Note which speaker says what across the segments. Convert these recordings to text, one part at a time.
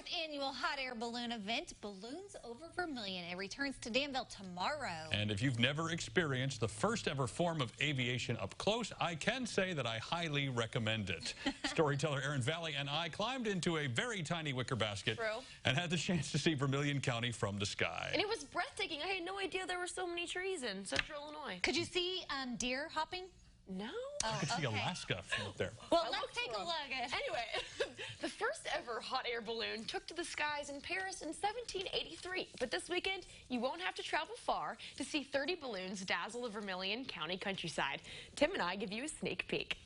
Speaker 1: 4th annual hot air balloon event, Balloons Over Vermilion. It returns to Danville tomorrow.
Speaker 2: And if you've never experienced the first ever form of aviation up close, I can say that I highly recommend it. Storyteller Erin, Valle, and I climbed into a very tiny wicker basket and had the chance to see Vermilion County from the sky.
Speaker 3: And it was breathtaking. I had no idea there were so many trees in central Illinois.
Speaker 1: Could you see deer hopping?
Speaker 3: No.
Speaker 2: I could see Alaska from up there.
Speaker 1: Well, let's take a look at it.
Speaker 3: Anyway, the first ever hot air balloon took to the skies in Paris in 1783. But this weekend, you won't have to travel far to see 30 balloons dazzle the Vermilion County countryside. Tim and I give you a sneak peek.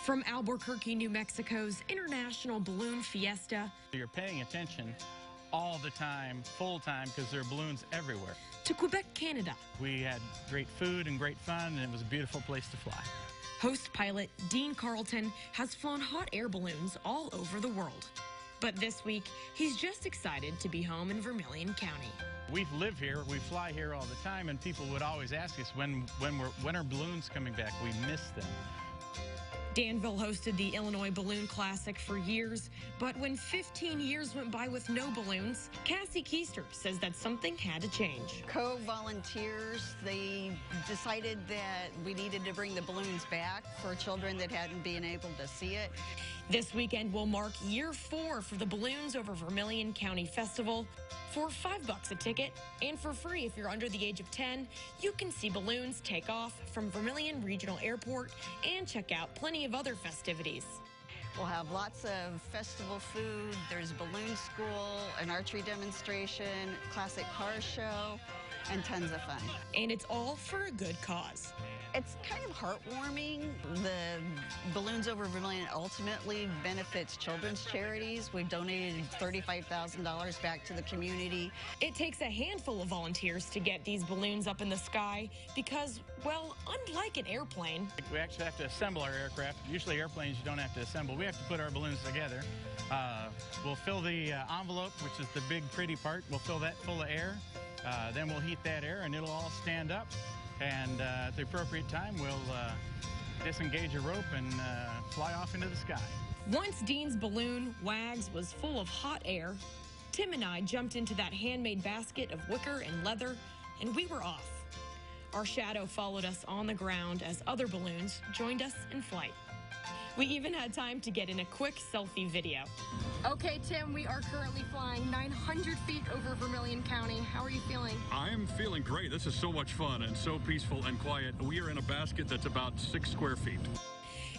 Speaker 3: From Albuquerque, New Mexico's International Balloon Fiesta.
Speaker 4: You're paying attention all the time, full time, because there are balloons everywhere.
Speaker 3: To Quebec, Canada.
Speaker 4: We had great food and great fun, and it was a beautiful place to fly.
Speaker 3: Host pilot Dean CARLTON has flown hot air balloons all over the world. But this week, he's just excited to be home in Vermilion County.
Speaker 4: We live here, we fly here all the time, and people would always ask us, when are balloons coming back? We miss them.
Speaker 3: Danville hosted the Illinois Balloon Classic for years, but when 15 years went by with no balloons, CASSIE KEISTER says that something had to change.
Speaker 5: Co-volunteers, they decided that we needed to bring the balloons back for children that hadn't been able to see it.
Speaker 3: This weekend will mark year 4 for the Balloons Over Vermilion County Festival. For $5 a ticket, and for free if you're under the age of 10, you can see balloons take off from Vermilion Regional Airport and check out plenty of other festivities.
Speaker 5: We'll have lots of festival food. There's balloon school, an archery demonstration, classic car show, and tons of fun.
Speaker 3: And it's all for a good cause.
Speaker 5: It's kind of heartwarming. The Balloons Over Vermilion ultimately benefits children's charities. We've donated $35,000 back to the community.
Speaker 3: It takes a handful of volunteers to get these balloons up in the sky because, well, unlike an airplane,
Speaker 4: We actually have to assemble our aircraft. Usually airplanes you don't have to assemble. We have to put our balloons together. We'll fill the envelope, which is the big pretty part. We'll fill that full of air. Then we'll heat that air and it'll all stand up. And at the appropriate time, we'll disengage a rope and fly off into the sky.
Speaker 3: Once Dean's balloon, Wags, was full of hot air, Tim and I jumped into that handmade basket of wicker and leather, and we were off. Our shadow followed us on the ground as other balloons joined us in flight. We even had time to get in a quick selfie video.
Speaker 6: Okay, Tim, we are currently flying 900 feet over Vermilion County. How are you feeling?
Speaker 2: I'm feeling great. This is so much fun and so peaceful and quiet. We are in a basket that's about 6 square feet.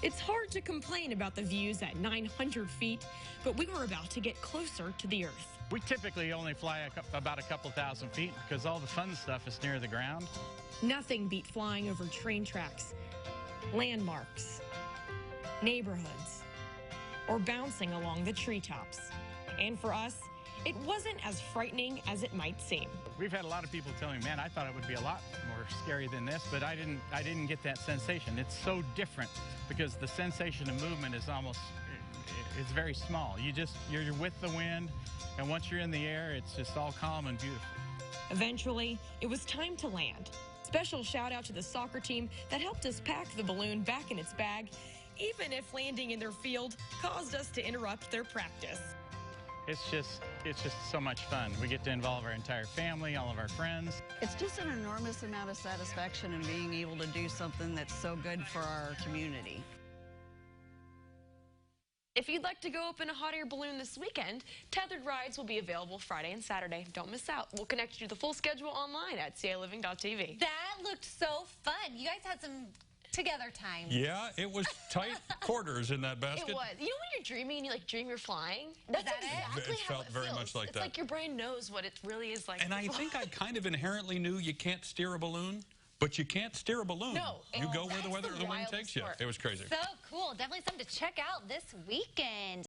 Speaker 3: It's hard to complain about the views at 900 feet, but we were about to get closer to the Earth.
Speaker 4: We typically only fly about a couple thousand feet because all the fun stuff is near the ground.
Speaker 3: Nothing beat flying over train tracks, landmarks, neighborhoods, or bouncing along the treetops. And for us, it wasn't as frightening as it might seem.
Speaker 4: We've had a lot of people telling me, man, I thought it would be a lot more scary than this, but I didn't get that sensation. It's so different because the sensation of movement is it's very small. You're with the wind, and once you're in the air, it's just all calm and beautiful.
Speaker 3: Eventually, it was time to land. Special shout out to the soccer team that helped us pack the balloon back in its bag, even if landing in their field caused us to interrupt their practice.
Speaker 4: It's just so much fun. We get to involve our entire family, all of our friends.
Speaker 5: It's just an enormous amount of satisfaction in being able to do something that's so good for our community.
Speaker 3: If you'd like to go up in a hot air balloon this weekend, tethered rides will be available Friday and Saturday. Don't miss out. We'll connect you to the full schedule online at ciLiving.tv.
Speaker 1: That looked so fun. You guys had some together time.
Speaker 2: Yeah, it was tight quarters in that basket.
Speaker 3: It was. You know when you're dreaming and you dream you're flying?
Speaker 1: That's
Speaker 3: exactly
Speaker 2: it
Speaker 3: how
Speaker 2: felt very
Speaker 3: feels.
Speaker 2: much like
Speaker 3: it's
Speaker 2: that.
Speaker 3: It's like your brain knows what it really is like.
Speaker 2: And I think I kind of inherently knew you can't steer a balloon, but you can't steer a balloon.
Speaker 3: No.
Speaker 2: You go where the
Speaker 3: That's
Speaker 2: wind takes you.
Speaker 3: part.
Speaker 2: It was crazy.
Speaker 1: So cool. Definitely something to check out this weekend.